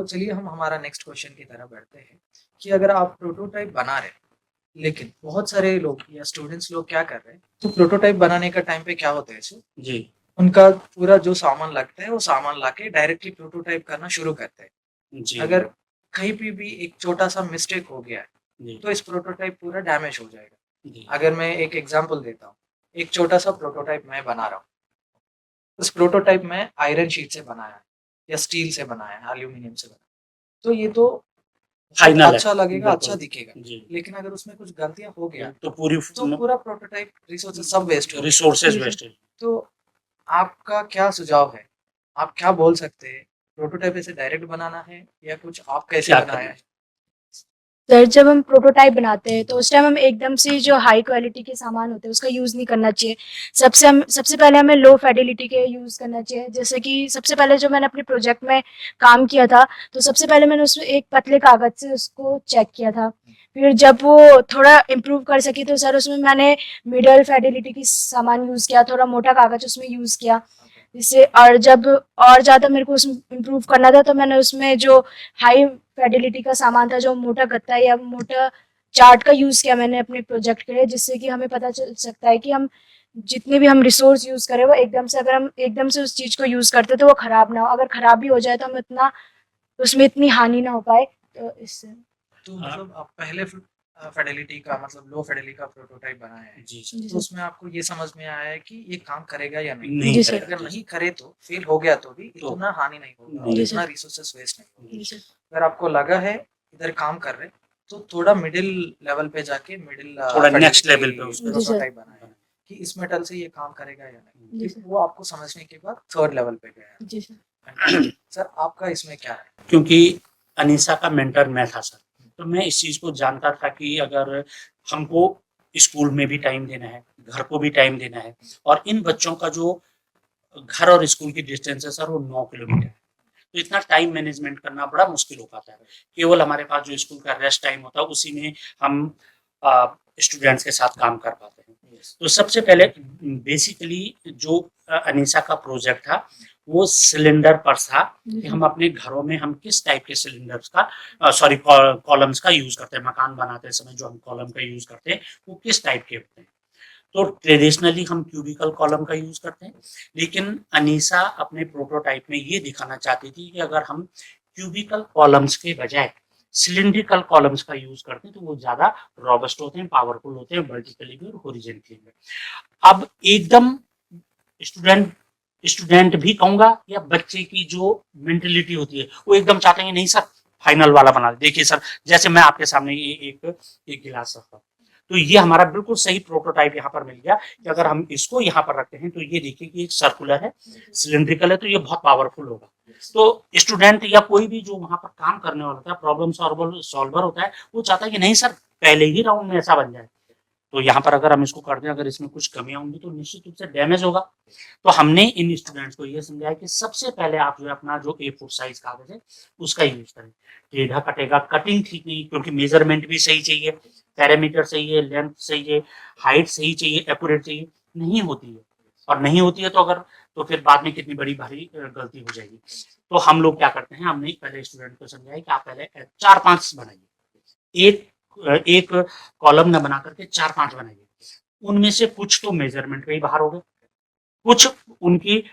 तो चलिए हम हमारा नेक्स्ट क्वेश्चन की तरफ बढ़ते हैं कि अगर आप प्रोटोटाइप बना रहे हैं, लेकिन बहुत सारे लोग या स्टूडेंट्स लोग क्या कर रहे हैं, तो प्रोटोटाइप बनाने का टाइम पे क्या होता है सर, जी उनका पूरा जो सामान लगता है वो सामान लाके डायरेक्टली प्रोटोटाइप करना शुरू करते हैं। जी अगर कहीं पे भी एक छोटा सा मिस्टेक हो गया है जी तो इस प्रोटोटाइप पूरा डैमेज हो जाएगा। जी अगर मैं एक एग्जांपल देता हूँ, एक छोटा सा प्रोटोटाइप मैं बना रहा हूँ। उस प्रोटोटाइप में आयरन शीट से बनाया है या स्टील से बनाया है, एल्यूमिनियम से बनाया है। तो ये तो बहुत फाइनल है। अच्छा लगेगा, अच्छा बिल्कुल। दिखेगा। जी लेकिन अगर उसमें कुछ गलतियाँ हो गया, तो पूरी तो पूरा प्रोटोटाइप रिसोर्सेज़ सब वेस्ट हो गए। रिसोर्सेज जी सर। वेस्टेज। तो आपका क्या सुझाव है? आप क्या बोल सकते हैं? प्रोटोटाइप ऐसे डायरेक्ट बनाना है या कुछ आप कैसे क्या बनाया करना है? सर जब हम प्रोटोटाइप बनाते हैं तो उस टाइम हम एकदम से जो हाई क्वालिटी के सामान होते हैं उसका यूज़ नहीं करना चाहिए। सबसे पहले हमें लो फिडेलिटी के यूज़ करना चाहिए। जैसे कि सबसे पहले जो मैंने अपने प्रोजेक्ट में काम किया था, तो सबसे पहले मैंने उसमें एक पतले कागज़ से उसको चेक किया था। फिर जब वो थोड़ा इम्प्रूव कर सकी तो सर उसमें मैंने मिडल फिडेलिटी की सामान यूज़ किया, थोड़ा मोटा कागज़ उसमें यूज़ किया। जिससे और जब और ज़्यादा मेरे को उसमें इम्प्रूव करना था तो मैंने उसमें जो हाई फिडेलिटी का सामान था, जो मोटा गत्ता या मोटा चार्ट का यूज़ किया मैंने अपने प्रोजेक्ट के लिए, जिससे कि हमें पता चल सकता है कि हम जितने भी हम रिसोर्स यूज़ करें वो एकदम से, अगर हम एकदम से उस चीज़ को यूज़ करते तो वो ख़राब ना हो। अगर ख़राब भी हो जाए तो हम इतना उसमें इतनी हानि ना हो पाए। तो इससे तो मतलब आप पहले फिडेलिटी का मतलब लो फिडेलिटी का प्रोटोटाइप बनाया है। जी जी तो सर। उसमें आपको ये समझ में आया है कि ये काम करेगा या नहीं? नहीं जी सर। करेगा। अगर जी नहीं करे तो फेल हो गया तो भी तो इतना हानि नहीं होगा और नहीं जी इतना सर। रिसोर्सेस वेस्ट नहीं होगा। जी सर। अगर आपको लगा है इधर काम कर रहे, तो थोड़ा मिडिल लेवल पे जाके मिडिल थोड़ा नेक्स्ट लेवल पे फिडेलिटी उसको जी सर। प्रोटोटाइप बनाया है कि इस मेटल से ये काम करेगा या नहीं। जी फिर सर। वो आपको समझने के बाद थर्ड लेवल पे गया। जी सर। फैंटास्टिक। सर आपका इसमें क्या है? क्योंकि अनीसा का मेंटर मैं था सर, तो मैं इस चीज़ को जानता था कि अगर हमको स्कूल में भी टाइम देना है, घर को भी टाइम देना है, और इन बच्चों का जो घर और स्कूल की डिस्टेंस है सर वो 9 किलोमीटर है, तो इतना टाइम मैनेजमेंट करना बड़ा मुश्किल हो पाता है। केवल हमारे पास जो स्कूल का रेस्ट टाइम होता है उसी में हम स्टूडेंट्स के साथ काम कर पाते हैं। तो सबसे पहले बेसिकली जो अनीसा का प्रोजेक्ट था वो सिलेंडर पर था कि हम अपने घरों में हम किस टाइप के सिलेंडर्स का सॉरी कॉलम्स का यूज करते हैं, मकान बनाते समय जो हम कॉलम का यूज करते हैं वो किस टाइप के होते हैं। तो ट्रेडिशनली हम क्यूबिकल कॉलम का यूज करते हैं, लेकिन अनीसा अपने प्रोटोटाइप में ये दिखाना चाहती थी कि अगर हम क्यूबिकल कॉलम्स के बजाय सिलिंड्रिकल कॉलम्स का यूज करते हैं तो वो ज्यादा रॉबस्ट होते हैं, पावरफुल होते हैं, वर्टिकली भी और हॉरिजॉन्टली भी। अब एकदम स्टूडेंट स्टूडेंट भी कहूंगा या बच्चे की जो मेंटेलिटी होती है वो एकदम चाहते हैं नहीं सर फाइनल वाला बना दे। देखिए सर जैसे मैं आपके सामने ये एक गिलास रखा, तो ये हमारा बिल्कुल सही प्रोटोटाइप यहाँ पर मिल गया कि अगर हम इसको यहाँ पर रखते हैं तो ये देखिए कि एक सर्कुलर है, सिलिंड्रिकल है, तो ये बहुत पावरफुल होगा। तो स्टूडेंट या कोई भी जो वहां पर काम करने वाला होता है, प्रॉब्लम सॉल्वर होता है, वो चाहता है कि नहीं सर पहले ही राउंड में ऐसा बन जाए। तो यहाँ पर अगर हम इसको कर दें, अगर इसमें कुछ कमियां होंगी तो निश्चित रूप से डैमेज होगा। तो हमने इन स्टूडेंट्स को ये समझाया कि सबसे पहले आप जो है अपना जो A4 साइज कागज है उसका यूज करें। टेढ़ा कटेगा, कटिंग ठीक नहीं, क्योंकि मेजरमेंट भी सही चाहिए, पैरामीटर सही है, लेंथ सही है, हाइट सही चाहिए, एक्यूरेट चाहिए, नहीं होती है। और नहीं होती है तो अगर तो फिर बाद में कितनी बड़ी भारी गलती हो जाएगी। तो हम लोग क्या करते हैं, हमने पहले स्टूडेंट को समझाया कि आप पहले 4-5 बनाइए, एक एक कॉलम न बना करके 4-5 बनाइए। उनमें से कुछ तो मेजरमेंट में ही बाहर हो गए, कुछ उनकी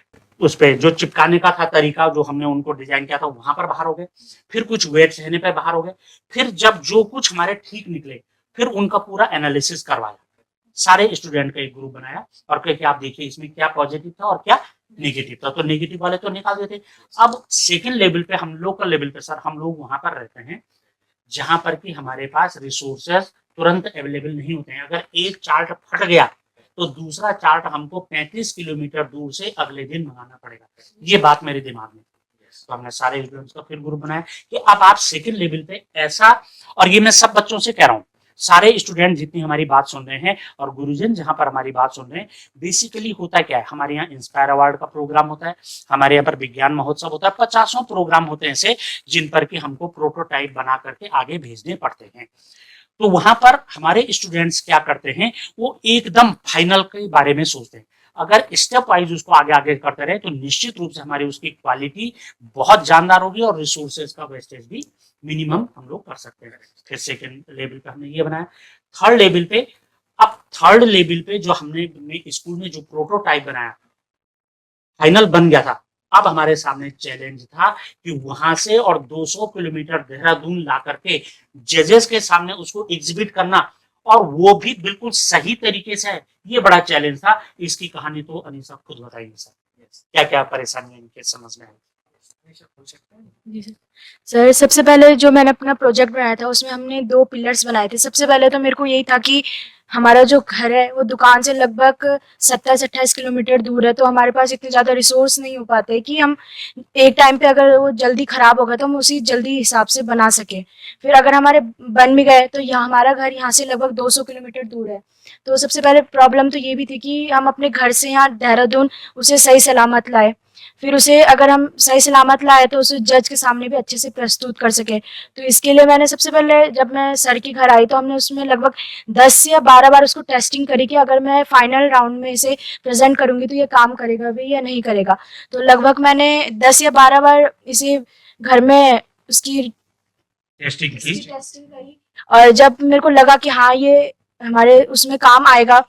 उस पे जो चिपकाने का था तरीका जो हमने उनको डिजाइन किया था वहां पर बाहर हो गए, फिर कुछ वेट सहने पे बाहर हो गए। फिर जब जो कुछ हमारे ठीक निकले फिर उनका पूरा एनालिसिस करवाया, सारे स्टूडेंट का एक ग्रुप बनाया और कहे कि आप देखिए इसमें क्या पॉजिटिव था और क्या नेगेटिव था, तो नेगेटिव वाले तो निकाल देते। अब सेकेंड लेवल पे हम लोकल लेवल पे सर हम लोग वहां पर रहते हैं जहां पर कि हमारे पास रिसोर्सेज तुरंत अवेलेबल नहीं होते हैं। अगर एक चार्ट फट गया तो दूसरा चार्ट हमको 35 किलोमीटर दूर से अगले दिन मंगाना पड़ेगा। ये बात मेरे दिमाग में, तो हमने सारे स्टूडेंट्स का फिर ग्रुप बनाया कि अब आप सेकंड लेवल पे ऐसा, और ये मैं सब बच्चों से कह रहा हूँ, सारे स्टूडेंट जितनी हमारी बात सुन रहे हैं और गुरुजन जहां पर हमारी बात सुन रहे हैं, बेसिकली होता क्या है, हमारे यहाँ इंस्पायर अवार्ड का प्रोग्राम होता है, हमारे यहाँ पर विज्ञान महोत्सव होता है, 50 प्रोग्राम होते हैं ऐसे जिन पर कि हमको प्रोटोटाइप बना करके आगे भेजने पड़ते हैं। तो वहां पर हमारे स्टूडेंट्स क्या करते हैं, वो एकदम फाइनल के बारे में सोचते हैं। अगर स्टेप वाइज उसको आगे आगे करते रहे तो निश्चित रूप से हमारी उसकी क्वालिटी बहुत जानदार होगी और रिसोर्सेज का वेस्टेज भी मिनिमम हम लोग कर सकते हैं। फिर सेकेंड लेवल पे हमने ये बनाया। थर्ड लेवल पे, अब थर्ड लेवल पे जो हमने स्कूल में जो प्रोटोटाइप बनाया, फाइनल बन गया था, अब हमारे सामने चैलेंज था कि वहां से और 200 किलोमीटर देहरादून ला करके जजेस के सामने उसको एग्जिबिट करना, और वो भी बिल्कुल सही तरीके से है। ये बड़ा चैलेंज था। इसकी कहानी तो अनीसा खुद बताइए सर, क्या क्या परेशानी इनके समझ में आई? जी सर। सर सबसे पहले जो मैंने अपना प्रोजेक्ट बनाया था उसमें हमने 2 पिलर्स बनाए थे। सबसे पहले तो मेरे को यही था कि हमारा जो घर है वो दुकान से लगभग 27-28 किलोमीटर दूर है, तो हमारे पास इतने ज़्यादा रिसोर्स नहीं हो पाते कि हम एक टाइम पे अगर वो जल्दी ख़राब हो गया तो हम उसी जल्दी हिसाब से बना सकें। फिर अगर हमारे बन भी गए तो यहाँ हमारा घर यहाँ से लगभग 200 किलोमीटर दूर है। तो सबसे पहले प्रॉब्लम तो ये भी थी कि हम अपने घर से यहाँ देहरादून उसे सही सलामत लाए। फिर उसे अगर हम सही सलामत लाए तो उसे जज के सामने भी अच्छे से प्रस्तुत कर सके। तो इसके लिए मैंने सबसे पहले जब मैं सर के घर आई तो हमने उसमें लगभग 10 या 12 बार उसको टेस्टिंग करी कि अगर मैं फाइनल राउंड में इसे प्रेजेंट करूंगी तो ये काम करेगा भी या नहीं करेगा। तो लगभग मैंने 10 या 12 बार इसे घर में उसकी टेस्टिंग की। टेस्टिंग करी, और जब मेरे को लगा कि हाँ ये हमारे उसमें काम आएगा,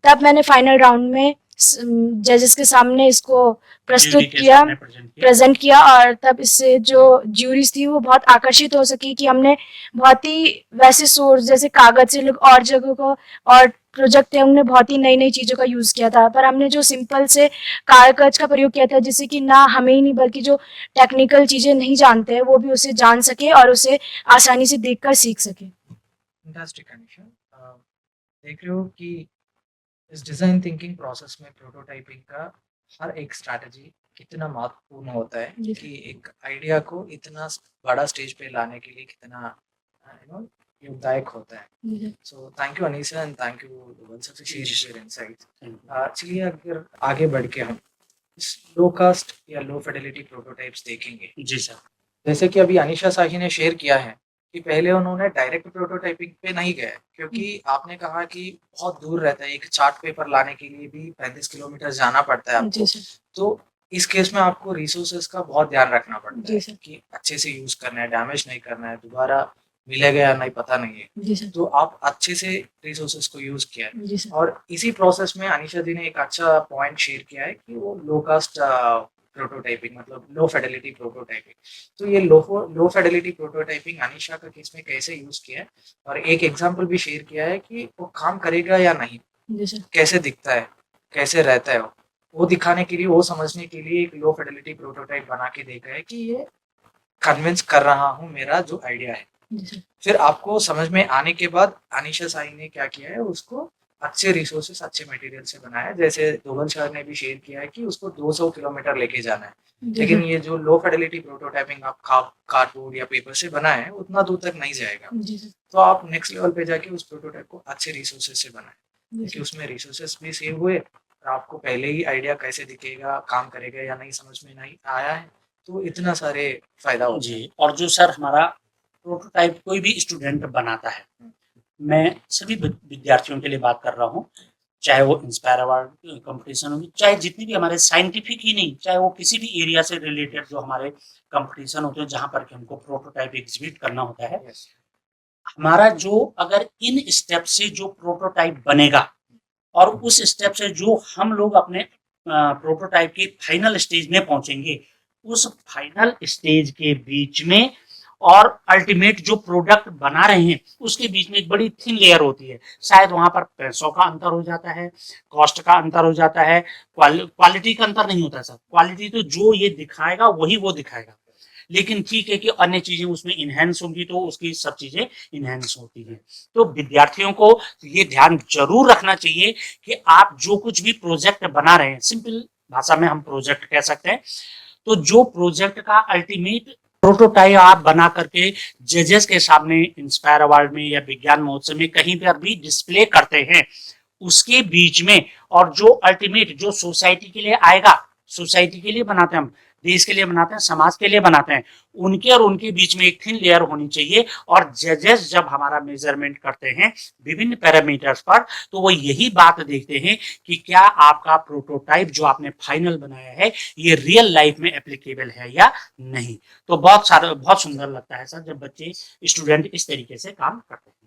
तब मैंने फाइनल राउंड में जजेस के सामने इसको प्रस्तुत किया, प्रेजेंट किया, और तब इससे जो ज्यूरीज थी वो बहुत आकर्षित हो सकी कि हमने बहुत ही वैसे सोर्स जैसे कागज से लोग और जगहों को और प्रोजेक्ट थे उनने बहुत ही नई नई चीज़ों का यूज़ किया था, पर हमने जो सिंपल से कागज का प्रयोग किया था जिससे कि ना हमें ही नहीं बल्कि जो टेक्निकल चीज़ें नहीं जानते हैं वो भी उसे जान सके और उसे आसानी से देखकर सीख सके। फैंटास्टिक अनीशा। देख रहे हो कि इस डिज़ाइन थिंकिंग प्रोसेस में प्रोटोटाइपिंग का हर एक स्ट्रैटेजी कितना महत्वपूर्ण होता है जी। कि एक आइडिया को इतना बड़ा स्टेज पे लाने के लिए कितना योगदायक होता है। So thank you Anisa and thank you Dhaval sir for sharing your insights. चलिए अगर आगे बढ़ के हम इस लो कास्ट या लो फिडेलिटी प्रोटोटाइप्स देखेंगे। जी सर। जैसे कि अभी अनीशा शाही ने शेयर किया है कि पहले उन्होंने डायरेक्ट प्रोटोटाइपिंग पे नहीं गए क्योंकि आपने कहा कि बहुत दूर रहता है, एक चार्ट पेपर लाने के लिए भी 35 किलोमीटर जाना पड़ता है आपको। तो इस केस में आपको रिसोर्सेज का बहुत ध्यान रखना पड़ता है कि अच्छे से यूज करना है, डैमेज नहीं करना है, दोबारा मिलेगा या नहीं पता नहीं है। तो आप अच्छे से रिसोर्सेज को यूज किया है और इसी प्रोसेस में अनीशा जी ने एक अच्छा पॉइंट शेयर किया है कि वो लो कास्ट प्रोटोटाइपिंग मतलब लो फिडेलिटी प्रोटोटाइपिंग। तो ये लो फिडेलिटी प्रोटोटाइपिंग अनीशा का केस में कैसे यूज किया है और एक एग्जांपल भी शेयर किया है कि वो काम करेगा या नहीं, कैसे दिखता है, कैसे रहता है, वो दिखाने के लिए, वो समझने के लिए एक लो फिडेलिटी प्रोटोटाइप बना के देखा है कि ये कन्विंस कर रहा हूँ मेरा जो आइडिया है। फिर आपको समझ में आने के बाद अनीशा साई ने क्या किया है, उसको अच्छे रिसोर्सेस अच्छे मटेरियल से बनाया है। जैसे धवल सर ने भी शेयर किया है कि उसको 200 किलोमीटर लेके जाना है, लेकिन ये जो लो फिडेलिटी प्रोटोटाइपिंग आप कार्डबोर्ड या पेपर से बनाए हैं उतना दूर तक नहीं जाएगा। तो आप नेक्स्ट लेवल पे जाके उस प्रोटोटाइप को अच्छे रिसोर्सेस से बनाए क्योंकि उसमें रिसोर्सेस भी सेव हुए और आपको पहले ही आइडिया कैसे दिखेगा, काम करेगा या नहीं समझ में नहीं आया है, तो इतना सारे फायदा हो जी। और जो सर हमारा प्रोटोटाइप कोई भी स्टूडेंट बनाता है, मैं सभी विद्यार्थियों के लिए बात कर रहा हूँ, चाहे वो इंस्पायर अवार्ड कंपटीशन हो, चाहे जितनी भी हमारे साइंटिफिक ही नहीं, चाहे वो किसी भी एरिया से रिलेटेड जो हमारे कंपटीशन होते हैं जहाँ पर कि हमको प्रोटोटाइप एग्जिबिट करना होता है, हमारा जो अगर इन स्टेप से जो प्रोटोटाइप बनेगा और उस स्टेप से जो हम लोग अपने प्रोटोटाइप के फाइनल स्टेज में पहुंचेंगे, उस फाइनल स्टेज के बीच में और अल्टीमेट जो प्रोडक्ट बना रहे हैं उसके बीच में एक बड़ी थिन लेयर होती है। शायद वहां पर पैसों का अंतर हो जाता है, कॉस्ट का अंतर हो जाता है, क्वालिटी का अंतर नहीं होता सर। क्वालिटी तो जो ये दिखाएगा वही वो दिखाएगा, लेकिन ठीक है कि अन्य चीजें उसमें इनहेंस होंगी तो उसकी सब चीजें इनहेंस होती हैं। तो विद्यार्थियों को ये ध्यान जरूर रखना चाहिए कि आप जो कुछ भी प्रोजेक्ट बना रहे हैं, सिंपल भाषा में हम प्रोजेक्ट कह सकते हैं, तो जो प्रोजेक्ट का अल्टीमेट प्रोटोटाइप आप बना करके जजेस के सामने इंस्पायर अवार्ड में या विज्ञान महोत्सव में कहीं पर भी डिस्प्ले करते हैं, उसके बीच में और जो अल्टीमेट जो सोसाइटी के लिए आएगा, सोसाइटी के लिए बनाते हैं, हम देश के लिए बनाते हैं, समाज के लिए बनाते हैं, उनके और उनके बीच में एक थिन लेयर होनी चाहिए। और जजेस जब हमारा मेजरमेंट करते हैं विभिन्न पैरामीटर्स पर, तो वो यही बात देखते हैं कि क्या आपका प्रोटोटाइप जो आपने फाइनल बनाया है ये रियल लाइफ में एप्लीकेबल है या नहीं। तो बहुत सुंदर लगता है सर जब बच्चे स्टूडेंट इस तरीके से काम करते हैं।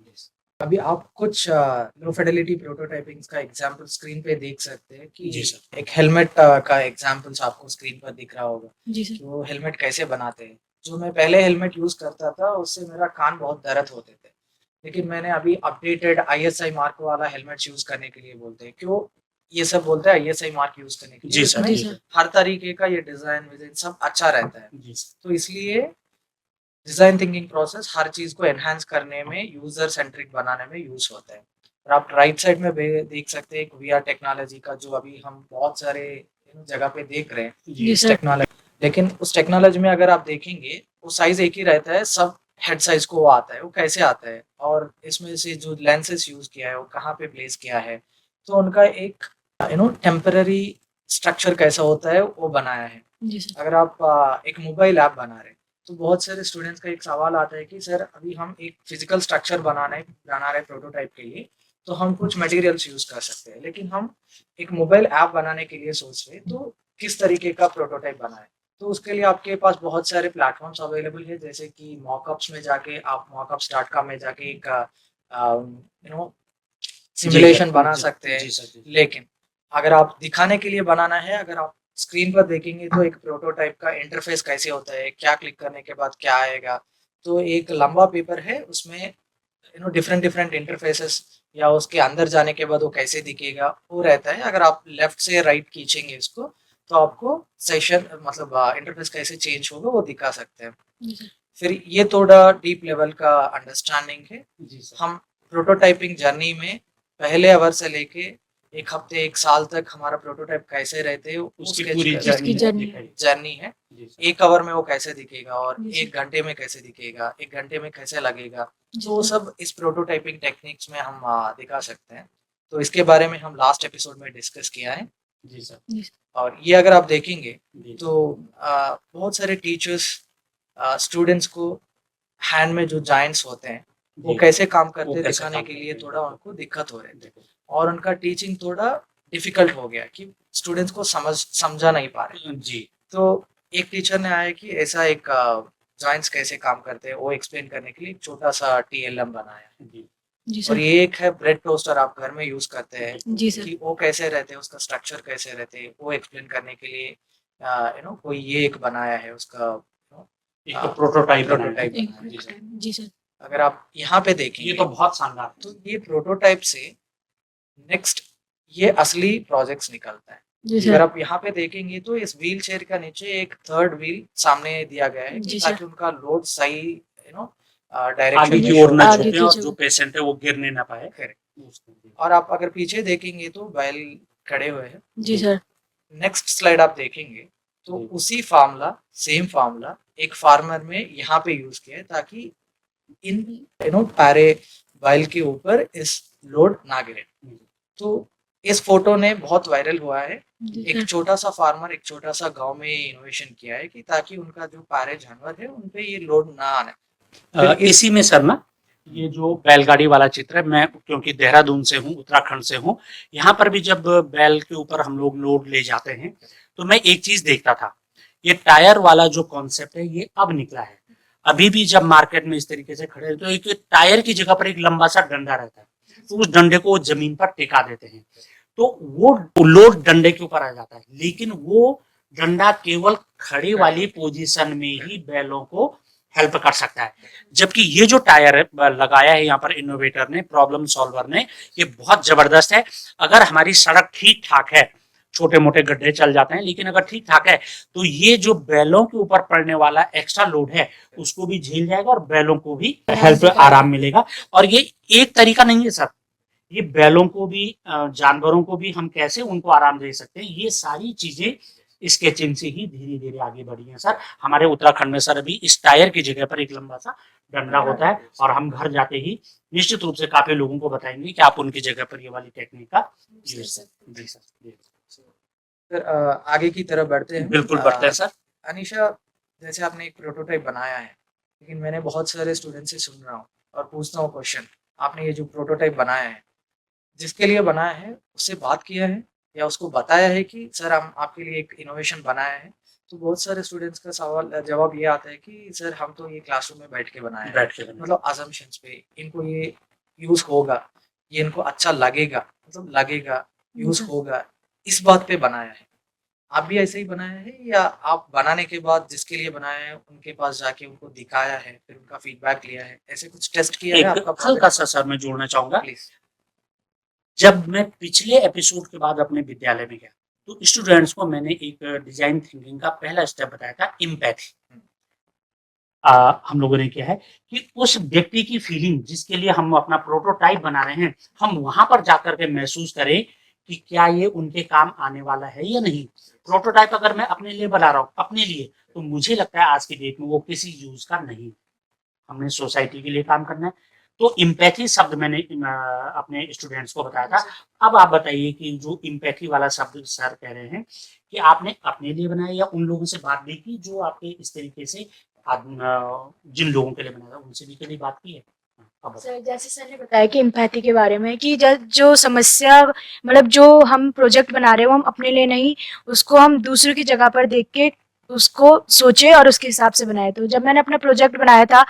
अभी आप कुछ लो फिडेलिटी प्रोटोटाइपिंग का एग्जांपल स्क्रीन पे देख सकते हैं कि जी सर। एक हेलमेट का एग्जांपल्स आपको स्क्रीन पर दिख रहा होगा जी सर। कि वो हेलमेट कैसे बनाते हैं। जो मैं पहले हेलमेट यूज करता था उससे मेरा कान बहुत दर्द होते थे, लेकिन मैंने अभी अपडेटेड ISI मार्क वाला हेलमेट यूज करने के लिए बोलते हैं। क्यों ये सब बोलते हैं ISI मार्क यूज करने के लिए? जी सर। जी इसमें सर। हर तरीके का ये डिजाइन विजाइन सब अच्छा रहता है, जी सर। तो इसलिए डिजाइन थिंकिंग प्रोसेस हर चीज को एनहांस करने में, यूजर सेंट्रिक बनाने में यूज होता है। और आप राइट साइड में देख सकते हैं VR टेक्नोलॉजी का, जो अभी हम बहुत सारे जगह पे देख रहे हैं जी इस सर। टेक्नोलॉजी। लेकिन उस टेक्नोलॉजी में अगर आप देखेंगे वो साइज एक ही रहता है, सब हेड साइज को वो आता है। वो कैसे आता है और इसमें से जो लेंसेज यूज किया है वो कहाँ पे प्लेस किया है, तो उनका एक टेम्पररी स्ट्रक्चर कैसा होता है वो बनाया है। जी सर। अगर आप एक मोबाइल ऐप बना रहे हैं तो बहुत सारे स्टूडेंट्स का एक सवाल आता है कि सर अभी हम एक फिजिकल स्ट्रक्चर बना रहे प्रोटोटाइप के लिए, तो हम कुछ मटेरियल्स यूज कर सकते हैं, लेकिन हम एक मोबाइल ऐप बनाने के लिए सोच रहे हैं, तो किस तरीके का प्रोटोटाइप बनाए? तो उसके लिए आपके पास बहुत सारे प्लेटफॉर्म्स अवेलेबल है, जैसे कि मॉकअप्स में जाके आप mockups.com में जाके एक सिमुलेशन बना सकते हैं। जी सर। जी। लेकिन अगर आप दिखाने के लिए बनाना है, अगर आप स्क्रीन पर देखेंगे तो एक प्रोटोटाइप का इंटरफेस कैसे होता है, क्या क्लिक करने के बाद क्या आएगा, तो एक लंबा पेपर है उसमें डिफरेंट डिफरेंट इंटरफेसेस, या उसके अंदर जाने के बाद वो कैसे दिखेगा वो रहता है। अगर आप लेफ्ट से राइट खींचेंगे इसको तो आपको सेशन मतलब इंटरफेस कैसे चेंज होगा वो दिखा सकते हैं। जी सर। फिर ये थोड़ा डीप लेवल का अंडरस्टैंडिंग है। जी सर। हम प्रोटोटाइपिंग जर्नी में पहले आवर से लेके एक हफ्ते एक साल तक हमारा प्रोटोटाइप कैसे रहते हैं उसकी उसके पूरी उसकी जर्नी जर्नी है। जी सर। एक आवर में वो कैसे दिखेगा और जी एक घंटे में कैसे दिखेगा, एक घंटे में कैसे लगेगा, जी तो वो सर। सब इस प्रोटोटाइपिंग टेक्निक्स में हम दिखा सकते हैं। तो इसके बारे में हम लास्ट एपिसोड में डिस्कस किया है। जी सर। जी सर। और ये अगर आप देखेंगे जी तो बहुत सारे टीचर्स स्टूडेंट्स को हैंड में जो जाइंट्स होते हैं वो जी। कैसे काम करते वो हैं कैसे दिखाने काम के करते लिए हैं। थोड़ा उनको दिक्कत हो रही थी, देखो। और उनका टीचिंग थोड़ा डिफिकल्ट हो गया कि स्टूडेंट्स को समझा नहीं पा रहे। जी। तो एक टीचर ने आया कि ऐसा एक जॉइंट्स कैसे काम करते हैं वो एक्सप्लेन करने के लिए एक छोटा सा TLM बनाया। जी। जी और सर। ये एक है ब्रेड टोस्टर, आप घर में यूज करते हैं जी सर। कि वो कैसे रहते हैं, उसका स्ट्रक्चर कैसे रहते हैं वो एक्सप्लेन करने के लिए कोई ये एक बनाया है उसका एक तो प्रोटोटाइप प्रोटोटाइप एक बनाया है। जी सर। जी सर। अगर आप यहाँ पे ये देखेंगे तो बहुत शानदार तो ये प्रोटोटाइप से नेक्स्ट ये असली प्रोजेक्ट्स निकलता है। जी अगर सर। आप यहाँ पे देखेंगे तो इस व्हील चेयर का नीचे एक थर्ड व्हील सामने दिया गया है कि जी सर। ताकि उनका लोड सही आगे डायरेक्शन की में ओर show न हो। आगे झुके की और जगह। जो पेशेंट है वो गिरने ना पाए। Correct। और आप अगर पीछे देखेंगे तो बैल खड़े हुए हैं। जी सर। नेक्स्ट स्लाइड आप देखेंगे तो जी। उसी फार्मूला, सेम फार्मूला एक फार्मर में यहाँ पे यूज किया है ताकि इन पैरे बैल के ऊपर इस लोड ना गिरे। तो इस फोटो ने बहुत वायरल हुआ है। जी एक सर। छोटा सा फार्मर एक छोटा सा गांव में इनोवेशन किया है कि ताकि उनका जो पारे जानवर है उन पे ये लोड ना आने। फिर इसी में सर ना ये जो बैलगाड़ी वाला चित्र है, मैं क्योंकि देहरादून से हूँ, उत्तराखंड से हूँ, यहाँ पर भी जब बैल के ऊपर हम लोग लोड ले जाते हैं तो मैं एक चीज देखता था, ये टायर वाला जो कॉन्सेप्ट है ये अब निकला है। अभी भी जब मार्केट में इस तरीके से खड़े तो एक टायर की जगह पर एक लंबा सा डंडा रहता है, तो उस डंडे को जमीन पर टिका देते हैं, तो वो लोड डंडे के ऊपर आ जाता है। लेकिन वो डंडा केवल खड़ी वाली पोजीशन में ही बैलों को हेल्प कर सकता है, जबकि ये जो टायर है लगाया है यहाँ पर इनोवेटर ने, प्रॉब्लम सॉल्वर ने, ये बहुत जबरदस्त है। अगर हमारी सड़क ठीक ठाक है, छोटे मोटे गड्ढे चल जाते हैं, लेकिन अगर ठीक ठाक है तो ये जो बैलों के ऊपर पड़ने वाला एक्स्ट्रा लोड है उसको भी झेल जाएगा और बैलों को भी हेल्प आराम मिलेगा। और ये एक तरीका नहीं है सर, ये बैलों को भी जानवरों को भी हम कैसे उनको आराम दे सकते हैं, ये सारी चीजें स्केचिंग से ही धीरे धीरे आगे बढ़ी है सर। हमारे उत्तराखंड में सर अभी इस टायर की जगह पर एक लंबा सा डंडा होता है, और हम घर जाते ही निश्चित रूप से काफी लोगों को बताएंगे कि आप उनकी जगह पर ये वाली टेक्निक का यूज। जी सर। फिर आगे की तरफ बढ़ते हैं। बिल्कुल बढ़ते हैं सर। अनीशा, जैसे आपने एक प्रोटोटाइप बनाया है, लेकिन मैंने बहुत सारे स्टूडेंट से सुन रहा हूँ और पूछता हूँ क्वेश्चन, आपने ये जो प्रोटोटाइप बनाया है, जिसके लिए बनाया है उससे बात किया है या उसको बताया है कि सर हम आपके लिए एक इनोवेशन बनाया है? तो बहुत सारे स्टूडेंट्स का सवाल जवाब ये आता है कि सर हम तो ये क्लासरूम में बैठ के बनाया है, बैठ के बने। मतलब असम्पशंस पे, इनको ये यूज होगा, ये इनको अच्छा लगेगा, मतलब लगेगा, यूज होगा, इस बात पे बनाया है। आप भी ऐसे ही बनाया है या आप बनाने के बाद जिसके लिए बनाया है उनके पास जाके उनको दिखाया है, फिर उनका फीडबैक लिया है, ऐसे कुछ टेस्ट किया है एक आपका हल्का प्रोजेक्ट? सा सर मैं जोड़ना चाहूंगा। प्लीज। जब मैं पिछले एपिसोड के बाद अपने विद्यालय में गया, तो स्टूडेंट्स को मैंने एक डिजाइन थिंकिंग का पहला स्टेप बताया था, इम्पैथी। हम लोगों ने किया है कि उस व्यक्ति की फीलिंग जिसके लिए हम अपना प्रोटोटाइप बना रहे हैं, हम वहां पर जाकर के महसूस करें कि क्या ये उनके काम आने वाला है या नहीं। प्रोटोटाइप अगर मैं अपने लिए बना रहा हूँ, अपने लिए, तो मुझे लगता है आज की डेट में वो किसी यूज का नहीं। हमने सोसाइटी के लिए काम करना है। तो इम्पैथी शब्द मैंने अपने स्टूडेंट्स को बताया था। अब आप बताइए कि जो इम्पैथी वाला शब्द सर कह रहे हैं कि आपने अपने लिए बनाया या उन लोगों से बात भी की जो आपके इस तरीके से जिन लोगों के लिए बनाया था उनसे भी कभी बात की है? सर जैसे सर ने बताया कि एम्पैथी के बारे में कि जो समस्या मतलब जो हम प्रोजेक्ट बना रहे हो हम अपने लिए नहीं, उसको हम दूसरों की जगह पर देख के उसको सोचे और उसके हिसाब से बनाए। तो जब मैंने अपना प्रोजेक्ट बनाया था,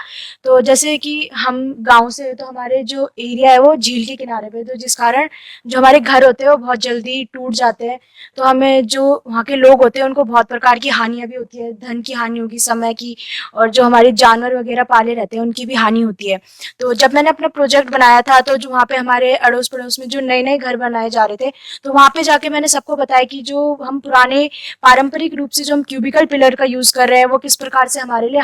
तो जैसे कि हम गांव से, तो हमारे जो एरिया है वो झील के किनारे पे, तो जिस कारण जो हमारे घर होते हैं वो बहुत जल्दी टूट जाते हैं। तो हमें जो वहाँ के लोग होते हैं उनको बहुत प्रकार की हानियाँ भी होती है, धन की हानि होगी, समय की, और जो हमारे जानवर वगैरह पाले रहते हैं उनकी भी हानि होती है। तो जब मैंने अपना प्रोजेक्ट बनाया था, तो जो वहाँ पे हमारे अड़ोस पड़ोस में जो नए नए घर बनाए जा रहे थे, तो वहाँ पे जाके मैंने सबको बताया कि जो हम पुराने पारंपरिक रूप से जो हम क्यूबिकल पिलर का यूज कर रहे हैं वो किस प्रकार से हमारे लिए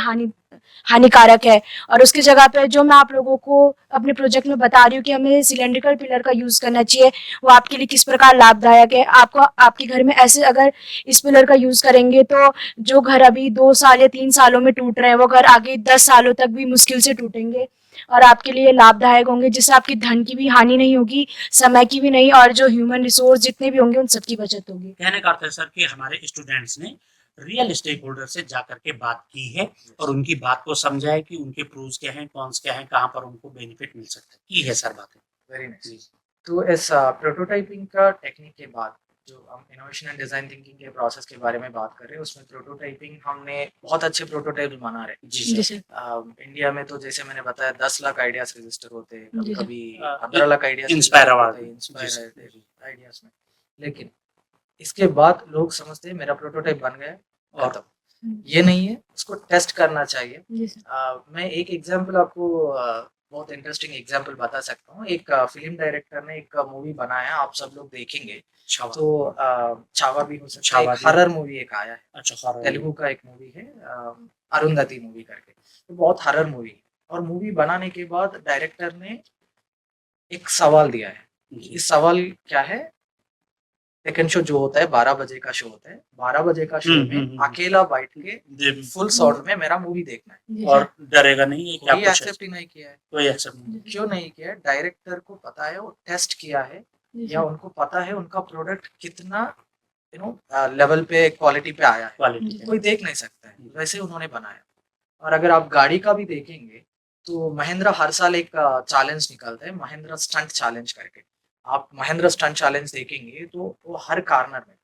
हानिकारक है। और उसकी जगह पे जो मैं आप लोगों को अपने प्रोजेक्ट में बता रही हूँ कि हमें सिलेंड्रिकल पिलर का यूज करना चाहिए, वो आपके लिए किस प्रकार लाभदायक है। आपको आपके घर में ऐसे अगर इस पिलर का यूज करेंगे तो जो घर अभी 2 साल या 3 सालों में टूट रहे हैं वो घर आगे 10 सालों तक भी मुश्किल से टूटेंगे और आपके लिए लाभदायक होंगे, जिससे आपकी धन की भी हानि नहीं होगी, समय की भी नहीं, और जो ह्यूमन रिसोर्स जितने भी होंगे उन सबकी बचत होगी। कहने का अर्थ है सर कि हमारे स्टूडेंट्स ने रियल स्टेक होल्डर से जाकर के बात की है और उनकी बात को समझा है कि उनके प्रोज क्या हैं, कॉन्स क्या हैं, कहाँ पर उनको बेनिफिट मिल सकता है। की है सर बात। Very nice. तो इस प्रोटोटाइपिंग का टेक्निक के बाद जो हम इनोवेशन एंड डिजाइन थिंकिंग के प्रोसेस के बारे में बात कर रहे हैं, उसमें प्रोटोटाइपिंग हमने बहुत अच्छे प्रोटोटाइप बना रहे हैं। जी सर। इंडिया में तो जैसे मैंने बताया 10 लाख आइडियाज रजिस्टर होते हैं, कभी जी सर। कभी 15 lakh ideas inspire award. Inspire ideas में। लेकिन इसके बाद लोग समझते हैं मेरा प्रोटोटाइप बन गया और तब ये नहीं है, उसको टेस्ट करना चाहिए। जी सर। मैं एक एग्जांपल आपको बहुत इंटरेस्टिंग एग्जांपल बता सकता हूँ। एक फिल्म डायरेक्टर ने एक मूवी बनाया, आप सब लोग देखेंगे छावा। तो छावा भी हो सकता है, छावा एक भी। हरर मूवी एक आया है, अच्छा हॉरर। तेलुगु का एक मूवी है, अरुंधति मूवी करके, तो बहुत हरर मूवी है। और मूवी बनाने के बाद डायरेक्टर ने एक सवाल दिया है। इस सवाल क्या है, सेकंड शो जो होता है 12 बजे का शो होता है, 12 बजे का शो में अकेला बैठ के फुल साउंड में मेरा मूवी देखना है और और डरेगा नहीं है क्या? कोई एक्सेप्ट ही नहीं किया है। कोई एक्सेप्ट नहीं। क्यों नहीं किया है? डायरेक्टर को पता है, वो टेस्ट किया है, या उनको पता है उनका प्रोडक्ट कितना लेवल पे क्वालिटी पे आया है, क्वालिटी कोई देख नहीं सकता है, वैसे उन्होंने बनाया। और अगर आप गाड़ी का भी देखेंगे तो महिंद्रा हर साल एक चैलेंज निकालता है, महिंद्रा स्टंट चैलेंज करके। आप महिंद्रा स्टंट चैलेंज देखेंगे तो वो हर कॉर्नर में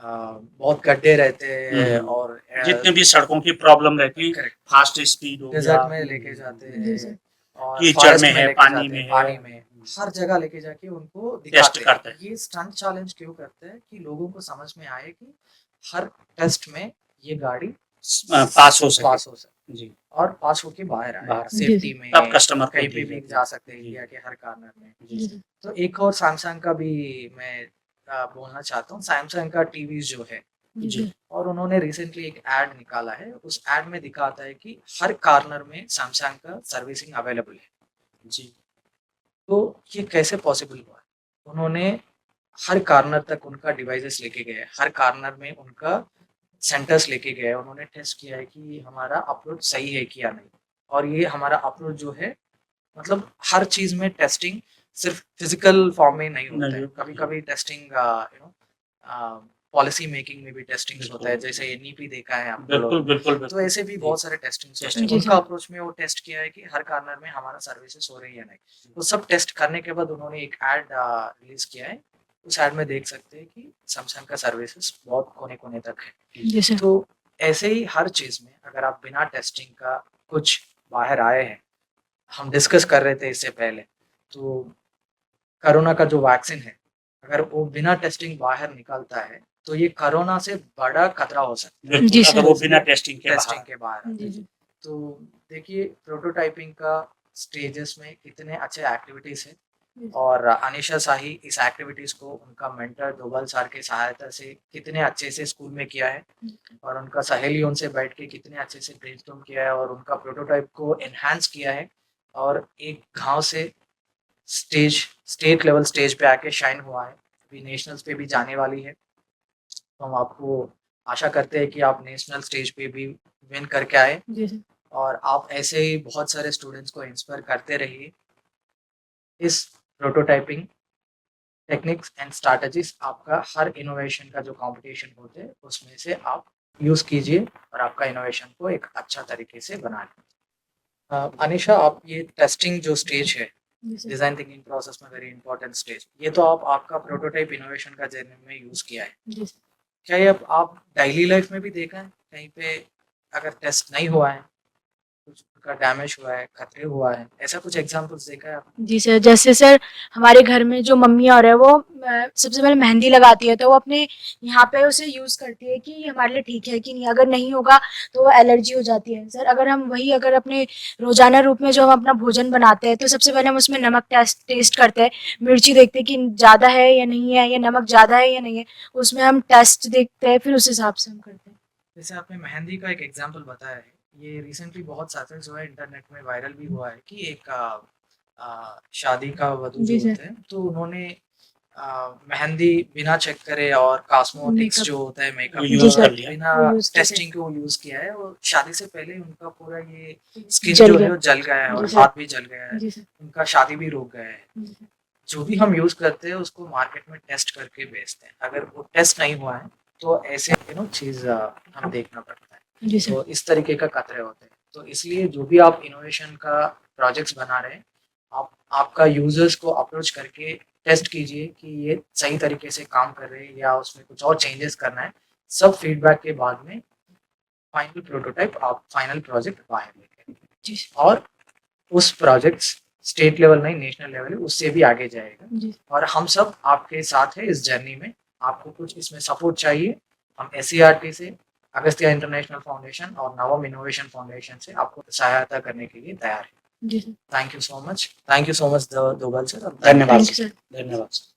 बहुत गड्ढे रहते हैं और जितने भी सड़कों की प्रॉब्लम रहती है, फास्ट स्पीड हो गया, डेजर्ट में लेके जाते हैं और कीचड़ फॉरेस्ट में है, लेके पानी जाते में हैं, है, पानी में, हर जगह लेके जाके उनको टेस्ट दिखाते करते हैं। हैं। ये स्टंट चैलेंज क्यों करते हैं कि लोगों को समझ में आए कि हर टेस्ट में ये गाड़ी पास हो सके जी, और पास होके बाहर आए बाहर सेफ्टी में, तब कस्टमर कहीं पे भी जा सकते हैं इंडिया के हर कॉर्नर में। तो एक और सैमसंग का भी मैं बोलना चाहता हूँ। सैमसंग का टीवी जो है जी, और उन्होंने रिसेंटली एक एड निकाला है, उस एड में दिखाता है कि हर कॉर्नर में सैमसंग का सर्विसिंग अवेलेबल है जी। तो ये कैसे पॉसिबल हुआ? उन्होंने हर कॉर्नर तक उनका डिवाइसेस लेके गए, हर कॉर्नर में उनका सेंटर्स लेके गए, उन्होंने टेस्ट किया है कि हमारा अप्रोच सही है कि या नहीं। और ये हमारा अप्रोच जो है, मतलब हर चीज में टेस्टिंग सिर्फ फिजिकल फॉर्म में नहीं होता है, नहीं, कभी कभी टेस्टिंग पॉलिसी मेकिंग में भी टेस्टिंग होता है, बिल्कुल। जैसे एनईपी देखा है आप बिल्कुल, लोगों ने। बिल्कुल, तो बिल्कुल। ऐसे भी जी, बहुत सारे टेस्टिंग होते हैं, टेस्टिंग जी उनका सर। अप्रोच में वो टेस्ट किया है कि हर कॉर्नर में हमारा सर्विसेज हो रही है नहीं। वो सब टेस्ट करने के बाद उन्होंने एक एड रिलीज किया है, उस एड में देख सकते हैं कि सैमसंग का सर्विसेज बहुत कोने कोने तक है। जी सर। तो ऐसे ही हर चीज में अगर आप बिना टेस्टिंग का कुछ बाहर आए हैं, हम डिस्कस कर रहे थे इससे पहले, तो कोरोना का जो वैक्सीन है, अगर वो बिना टेस्टिंग बाहर निकलता है तो ये कोरोना से बड़ा खतरा हो सकता है। बिल्कुल, जी अगर सर। वो बिना टेस्टिंग के टेस्टिंग बाहर के बाहर आता जी है। जी। तो देखिए प्रोटोटाइपिंग का स्टेजेस में कितने अच्छे एक्टिविटीज है, और अनिशा शाही इस एक्टिविटीज को उनका मेंटर दोबल सर की सहायता से कितने अच्छे से स्कूल में किया है, और उनका सहेलियों से बैठ के कितने अच्छे से ब्रेनस्टॉर्म किया है और उनका प्रोटोटाइप को एनहांस किया है, और एक गांव से स्टेट लेवल स्टेज पे आके शाइन हुआ है, अभी नेशनल्स पे भी जाने वाली है। तो हम आपको आशा करते हैं कि आप नेशनल स्टेज पे भी विन करके आए, जी सर। और आप ऐसे ही बहुत सारे स्टूडेंट्स को इंस्पायर करते रहिए। इस प्रोटोटाइपिंग टेक्निक्स एंड स्ट्रैटेजीज आपका हर इनोवेशन का जो कंपटीशन होते हैं उसमें से आप यूज कीजिए और आपका इनोवेशन को एक अच्छा तरीके से बनाएं। अनिशा, आप ये टेस्टिंग जो स्टेज है, जी सर। डिजाइन थिंकिंग प्रोसेस में वेरी इंपॉर्टेंट स्टेज, ये तो आप आपका प्रोटोटाइप इनोवेशन का जर्नी में यूज किया है, जी सर। क्या ये आप डेली लाइफ में भी देखा है कहीं पे अगर टेस्ट नहीं हुआ है, कुछ का डैमेज हुआ है, खतरे हुआ है, ऐसा कुछ एग्जांपल्स देखा है आपने? जी सर, जैसे सर हमारे घर में जो मम्मियाँ और है वो सबसे पहले मेहंदी लगाती है तो वो अपने यहाँ पे उसे यूज़ करती है कि ये हमारे लिए ठीक है कि नहीं, अगर नहीं होगा तो वो एलर्जी हो जाती है। सर अगर हम वही अगर अपने रोजाना रूप में जो हम अपना भोजन बनाते हैं तो सबसे पहले हम उसमें नमक टेस्ट करते हैं, मिर्ची देखते हैं कि ज़्यादा है या नहीं है, या नमक ज़्यादा है या नहीं है, उसमें हम टेस्ट देखते हैं, फिर उस हिसाब से हम करते हैं। जैसे आपने मेहंदी का एक एग्जांपल बताया है, ये रिसेंटली बहुत सक्सेस हुआ है, इंटरनेट में वायरल भी हुआ है कि एक शादी का वधू जो जी सर। होते हैं तो उन्होंने मेहंदी बिना चेक करे और कॉस्मेटिक्स मेकअप। जो होता है मेकअप वो जी यूज़ सर। कर लिया। बिना वो यूज़ किया टेस्टिंग के वो यूज किया है, और शादी से पहले उनका पूरा ये था। स्किन जल जो है गया। वो जल गया है और जी सर। हाथ भी जल गया है, जी सर। उनका शादी भी रुक गया है। जी सर। जो भी हम यूज करते हैं उसको मार्केट में टेस्ट करके बेचते हैं, अगर वो टेस्ट नहीं हुआ है तो ऐसे चीज हम देखना पड़ता है। जी सर। तो इस तरीके का खतरे होते हैं, तो इसलिए जो भी आप इनोवेशन का प्रोजेक्ट्स बना रहे हैं, आप आपका यूजर्स को अप्रोच करके टेस्ट कीजिए कि ये सही तरीके से काम कर रहे हैं या उसमें कुछ और चेंजेस करना है। सब फीडबैक के बाद में फाइनल प्रोटोटाइप आप फाइनल प्रोजेक्ट बाहर लेके आइए। जी और उस प्रोजेक्ट स्टेट लेवल नहीं नेशनल लेवल है उससे भी आगे जाएगा, जी और हम सब आपके साथ है इस जर्नी में। आपको कुछ इसमें सपोर्ट चाहिए, हम एस से अगस्त्या इंटरनेशनल फाउंडेशन और नवम इनोवेशन फाउंडेशन से आपको सहायता करने के लिए तैयार है। जी sir. Thank you so much Doval sir. धन्यवाद थैंक यू सर, सर। धन्यवाद सर।